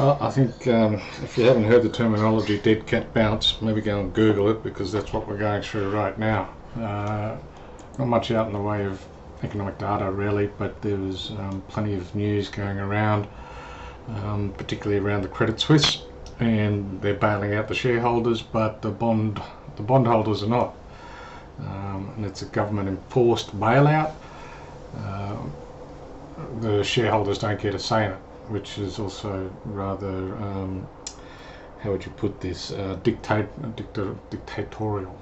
I think if you haven't heard the terminology dead cat bounce, maybe go and Google it, because that's what we're going through right now. Not much out in the way of economic data really, but there was plenty of news going around, particularly around the Credit Suisse, and they're bailing out the shareholders, but the bondholders are not. And it's a government enforced bailout. The shareholders don't get a say in it, which is also rather, how would you put this, dictatorial.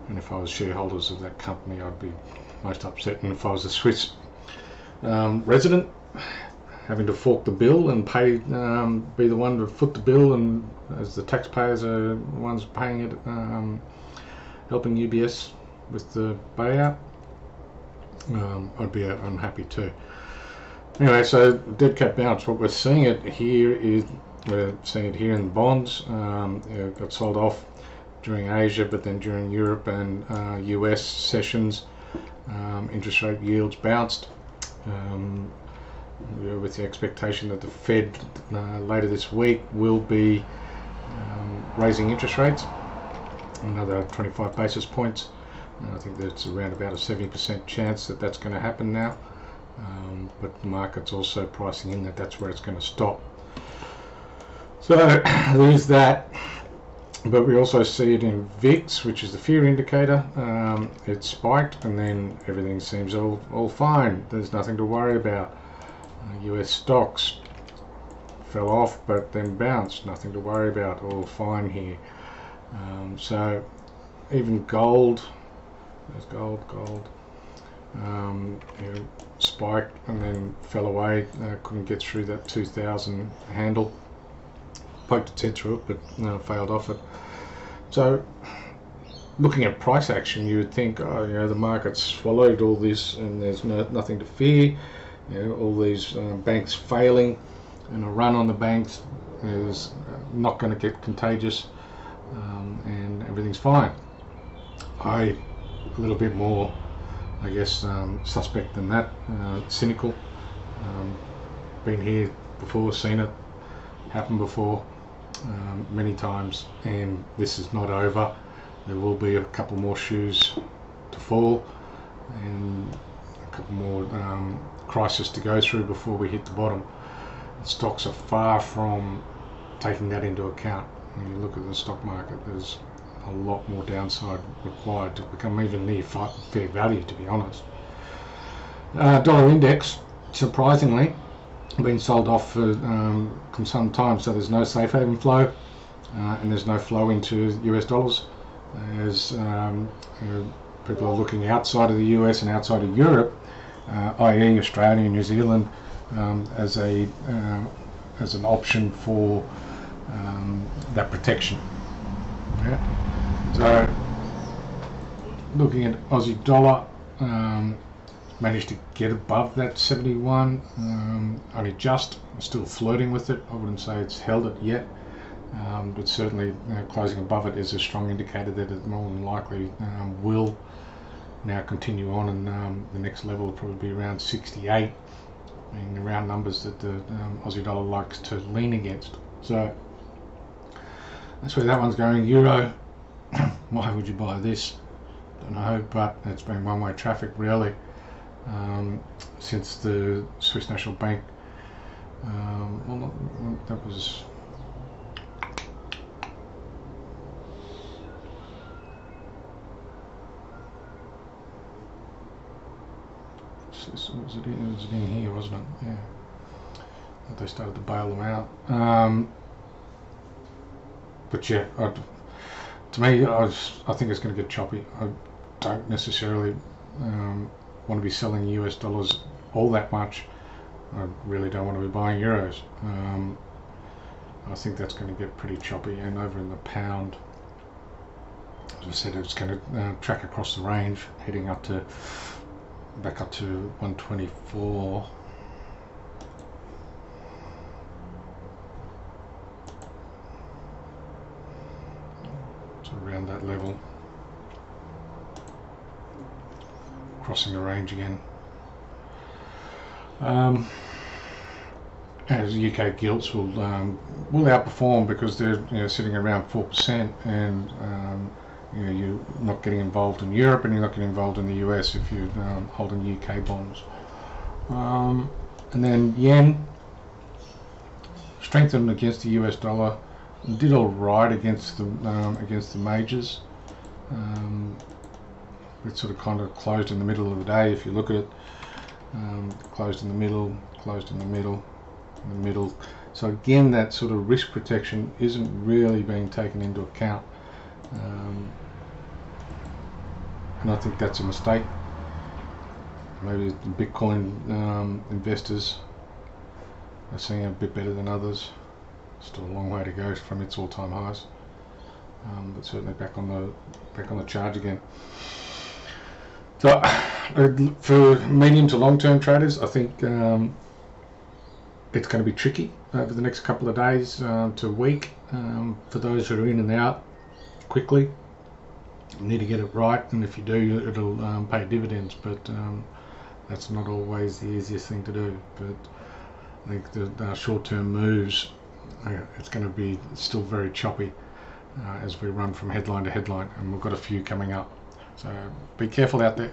And if I was shareholders of that company, I'd be most upset. And if I was a Swiss resident, having to fork the bill and pay, be the one to foot the bill, and as the taxpayers are the ones paying it, helping UBS with the buyout, I'd be unhappy too. Anyway, so dead cat bounce. What we're seeing it here is we're seeing it here in the bonds. It got sold off during Asia, but then during Europe and US sessions, interest rate yields bounced, with the expectation that the Fed later this week will be raising interest rates another 25 basis points. I think that's around about a 70% chance that that's going to happen now, but the market's also pricing in that that's where it's going to stop. So there's that. But we also see it in VIX, which is the fear indicator. It spiked and then everything seems all fine. There's nothing to worry about. US stocks fell off but then bounced. Nothing to worry about. All fine here. So even gold, there's gold, spiked and then fell away. Couldn't get through that 2000 handle. Poked its head through it, but failed off it. So, looking at price action, you would think, the market's swallowed all this, and there's nothing to fear. All these banks failing, and a run on the banks is not going to get contagious, and everything's fine. A little bit more, I guess, suspect than that. Cynical. Been here before, seen it happen before. Many times, and this is not over. There will be a couple more shoes to fall and a couple more crises to go through before we hit the bottom. Stocks are far from taking that into account. When you look at the stock market, there's a lot more downside required to become even near fair value, to be honest. Dollar index, surprisingly, been sold off for some time, so there's no safe haven flow, and there's no flow into US dollars, as people are looking outside of the US and outside of Europe, i.e. Australia and New Zealand, as an option for that protection. Yeah. So looking at Aussie dollar, managed to get above that 71, only just, still flirting with it. I wouldn't say it's held it yet, but certainly closing above it is a strong indicator that it more than likely will now continue on, and the next level will probably be around 68, being the round numbers that the Aussie dollar likes to lean against. So that's where that one's going. Euro, why would you buy this? Don't know, but it's been one-way traffic really. Since the Swiss National Bank, that was it in here, wasn't it? Yeah, they started to bail them out. But yeah, to me, I think it's going to get choppy. I don't necessarily want to be selling US dollars all that much. I really don't want to be buying euros. I think that's going to get pretty choppy, and over in the pound, as I said, it's going to track across the range, heading up to back up to 124. So around that level, crossing the range again. as UK gilts will outperform because they're sitting around 4%, and you're not getting involved in Europe and you're not getting involved in the US if you're holding UK bonds. And then yen strengthened against the US dollar, did all right against the majors. It sort of kind of closed in the middle of the day. If you look at it, closed in the middle, closed in the middle, in the middle. So again, that sort of risk protection isn't really being taken into account, and I think that's a mistake. Maybe the Bitcoin investors are seeing it a bit better than others. Still a long way to go from its all-time highs, but certainly back on the charge again. So for medium to long-term traders, I think it's going to be tricky over the next couple of days to a week. For those who are in and out quickly, you need to get it right, and if you do, it'll pay dividends, but that's not always the easiest thing to do. But I think the short-term moves, it's going to be still very choppy as we run from headline to headline, and we've got a few coming up. So be careful out there.